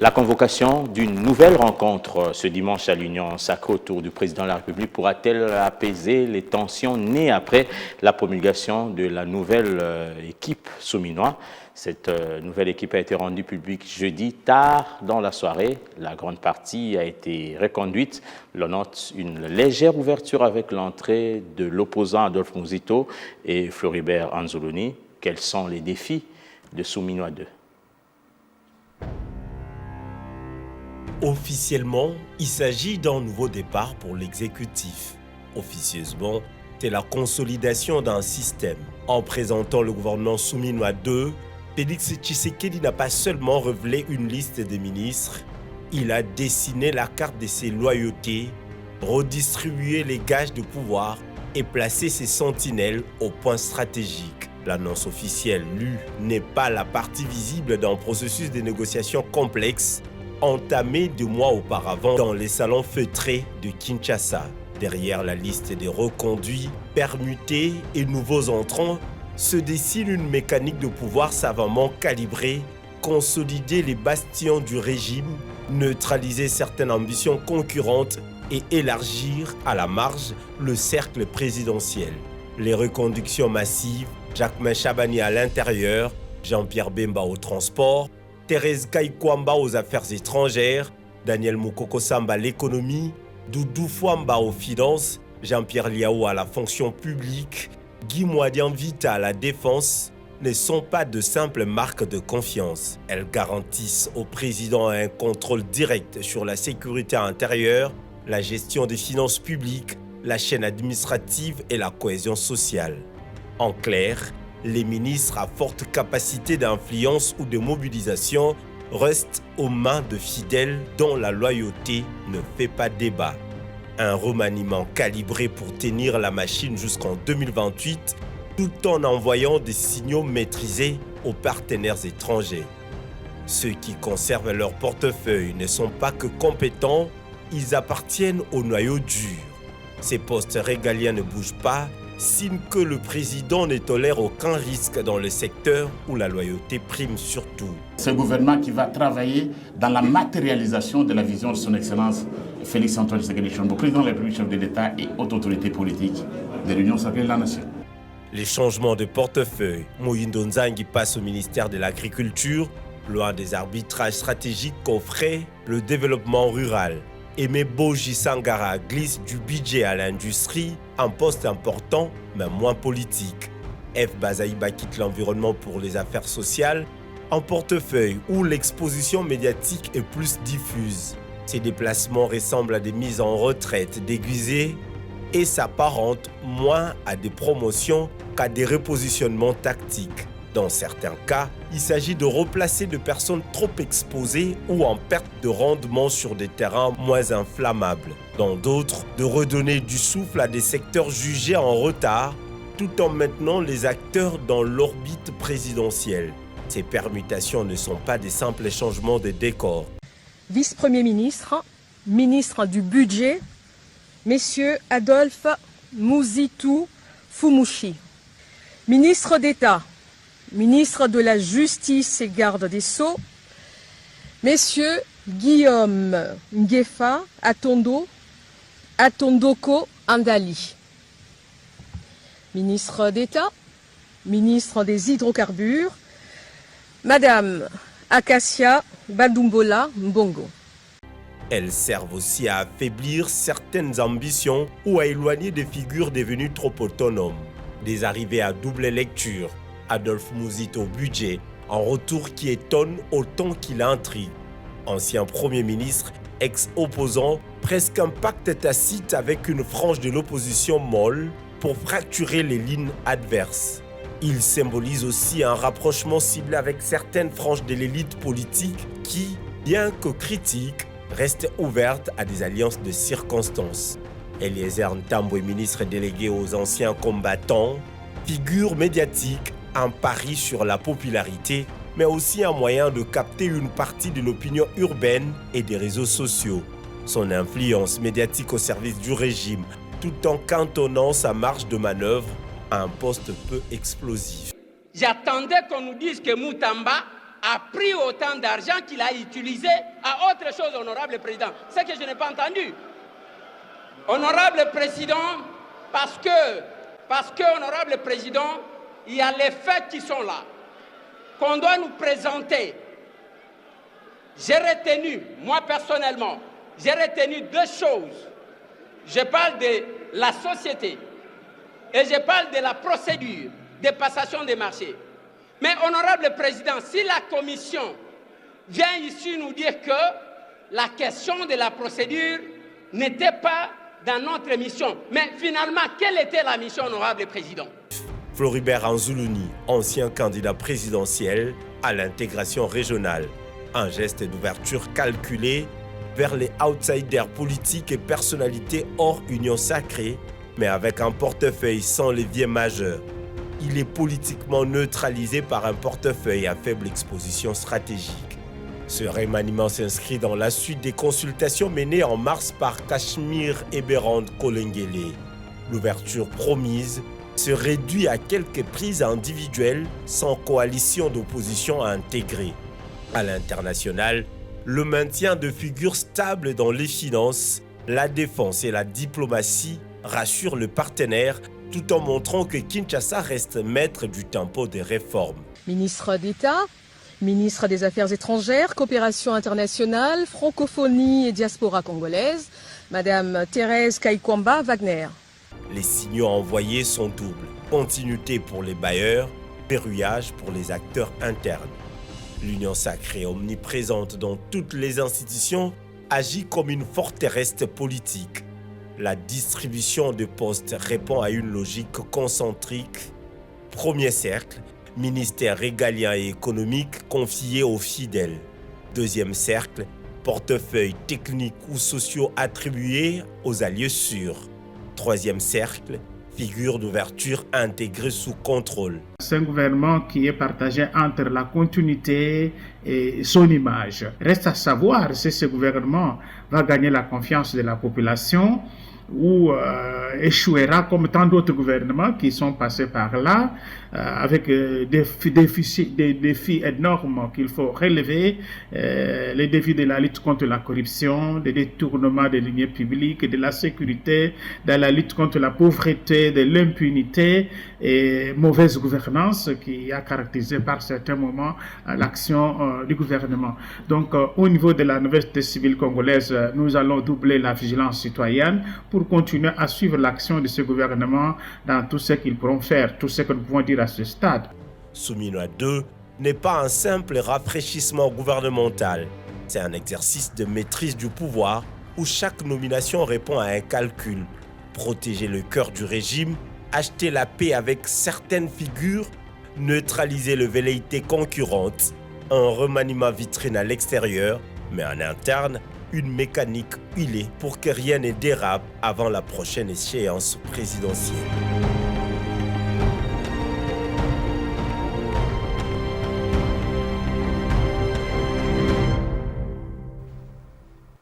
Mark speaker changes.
Speaker 1: La convocation d'une nouvelle rencontre ce dimanche à l'Union sacrée autour du président de la République pourra-t-elle apaiser les tensions nées après la promulgation de la nouvelle équipe Souminois? Cette nouvelle équipe a été rendue publique jeudi tard dans la soirée. La grande partie a été reconduite. L'on note une légère ouverture avec l'entrée de l'opposant Adolphe Mouzito et Floribert Anzoulouni. Quels sont les défis de Souminois 2?
Speaker 2: Officiellement, il s'agit d'un nouveau départ pour l'exécutif. Officieusement, c'est la consolidation d'un système. En présentant le gouvernement Souminois 2, Félix Tshisekedi n'a pas seulement révélé une liste des ministres, il a dessiné la carte de ses loyautés, redistribué les gages de pouvoir et placé ses sentinelles au point stratégique. L'annonce officielle, lue, n'est pas la partie visible d'un processus de négociation complexe entamé 2 mois auparavant dans les salons feutrés de Kinshasa. Derrière la liste des reconduits, permutés et nouveaux entrants, se dessine une mécanique de pouvoir savamment calibrée, consolider les bastions du régime, neutraliser certaines ambitions concurrentes et élargir à la marge le cercle présidentiel. Les reconductions massives, Jacquemain Chabani à l'intérieur, Jean-Pierre Bemba au transport, Thérèse Kaikwamba aux affaires étrangères, Daniel Moukoko Samba à l'économie, Doudou Fouamba aux finances, Jean-Pierre Liao à la fonction publique, Guy Moadian Vita à la défense, ne sont pas de simples marques de confiance. Elles garantissent au président un contrôle direct sur la sécurité intérieure, la gestion des finances publiques, la chaîne administrative et la cohésion sociale. En clair, les ministres à forte capacité d'influence ou de mobilisation restent aux mains de fidèles dont la loyauté ne fait pas débat. Un remaniement calibré pour tenir la machine jusqu'en 2028, tout en envoyant des signaux maîtrisés aux partenaires étrangers. Ceux qui conservent leur portefeuille ne sont pas que compétents, ils appartiennent au noyau dur. Ces postes régaliens ne bougent pas, signe que le président ne tolère aucun risque dans le secteur où la loyauté prime surtout.
Speaker 3: C'est un gouvernement qui va travailler dans la matérialisation de la vision de son Excellence Félix-Antoine Tshisekedi Tshilombo, président de la République, chef de l'État et haute autorité politique de l'Union sacrée de la Nation.
Speaker 2: Les changements de portefeuille, Moyindo Nzangi passe au ministère de l'Agriculture, loin des arbitrages stratégiques qu'offrait le développement rural. Aimé Boji Sangara glisse du budget à l'industrie, un poste important mais moins politique. F. Bazaïba quitte l'environnement pour les affaires sociales, un portefeuille où l'exposition médiatique est plus diffuse. Ces déplacements ressemblent à des mises en retraite déguisées et s'apparentent moins à des promotions qu'à des repositionnements tactiques. Dans certains cas, il s'agit de replacer des personnes trop exposées ou en perte de rendement sur des terrains moins inflammables. Dans d'autres, de redonner du souffle à des secteurs jugés en retard, tout en maintenant les acteurs dans l'orbite présidentielle. Ces permutations ne sont pas des simples changements de décor.
Speaker 4: Vice-premier ministre, ministre du budget, Messieurs Adolphe Mouzito Fumushi. Ministre d'État, ministre de la Justice et garde des Sceaux, Messieurs Guillaume Ngefa Atondoko Andali. Ministre d'État, ministre des Hydrocarbures, Madame Acacia Badumbola Mbongo.
Speaker 2: Elles servent aussi à affaiblir certaines ambitions ou à éloigner des figures devenues trop autonomes. Des arrivées à double lecture, Adolphe Mouzito au budget, en retour qui étonne autant qu'il intrigue. Ancien Premier ministre, ex-opposant, presque un pacte tacite avec une frange de l'opposition molle pour fracturer les lignes adverses. Il symbolise aussi un rapprochement ciblé avec certaines franges de l'élite politique qui, bien que critiques, restent ouvertes à des alliances de circonstances. Eliezer Ntambwe, ministre délégué aux anciens combattants, figure médiatique, un pari sur la popularité, mais aussi un moyen de capter une partie de l'opinion urbaine et des réseaux sociaux. Son influence médiatique au service du régime, tout en cantonnant sa marge de manœuvre à un poste peu explosif.
Speaker 5: J'attendais qu'on nous dise que Moutamba a pris autant d'argent qu'il a utilisé à autre chose, honorable président. C'est que je n'ai pas entendu. Honorable président, parce que, honorable président, il y a les faits qui sont là, qu'on doit nous présenter. J'ai retenu, moi personnellement, j'ai retenu deux choses. Je parle de la société et je parle de la procédure de passation des marchés. Mais, honorable président, si la commission vient ici nous dire que la question de la procédure n'était pas dans notre mission, mais finalement, quelle était la mission, honorable président?
Speaker 2: Floribert Anzoulouni, ancien candidat présidentiel à l'intégration régionale. Un geste d'ouverture calculé vers les outsiders politiques et personnalités hors union sacrée, mais avec un portefeuille sans levier majeur. Il est politiquement neutralisé par un portefeuille à faible exposition stratégique. Ce remaniement s'inscrit dans la suite des consultations menées en mars par Cachemire Eberand Kolengele. L'ouverture promise se réduit à quelques prises individuelles sans coalition d'opposition à intégrer. À l'international, le maintien de figures stables dans les finances, la défense et la diplomatie rassurent le partenaire tout en montrant que Kinshasa reste maître du tempo des réformes.
Speaker 4: Ministre d'État, ministre des Affaires étrangères, coopération internationale, francophonie et diaspora congolaise, Madame Thérèse Kaikwamba Wagner.
Speaker 2: Les signaux envoyés sont doubles. Continuité pour les bailleurs, verrouillage pour les acteurs internes. L'Union sacrée, omniprésente dans toutes les institutions, agit comme une forteresse politique. La distribution de postes répond à une logique concentrique. Premier cercle, ministère régalien et économique confié aux fidèles. Deuxième cercle, portefeuille technique ou sociaux attribués aux alliés sûrs. Troisième cercle, figure d'ouverture intégrée sous contrôle.
Speaker 6: C'est un gouvernement qui est partagé entre la continuité et son image. Reste à savoir si ce gouvernement va gagner la confiance de la population ou échouera comme tant d'autres gouvernements qui sont passés par là, avec des défis énormes qu'il faut relever, les défis de la lutte contre la corruption, des détournements des deniers publics, de la sécurité, de la lutte contre la pauvreté, de l'impunité et mauvaise gouvernance qui a caractérisé par certains moments l'action du gouvernement. Donc au niveau de la nouvelle société civile congolaise, nous allons doubler la vigilance citoyenne pour continuer à suivre l'action de ce gouvernement dans tout ce qu'ils pourront faire, tout ce que nous pouvons dire à ce stade.
Speaker 2: Souminois 2 n'est pas un simple rafraîchissement gouvernemental. C'est un exercice de maîtrise du pouvoir où chaque nomination répond à un calcul. Protéger le cœur du régime, acheter la paix avec certaines figures, neutraliser les velléités concurrentes, un remaniement vitrine à l'extérieur, mais en interne, une mécanique huilée pour que rien ne dérape avant la prochaine échéance présidentielle.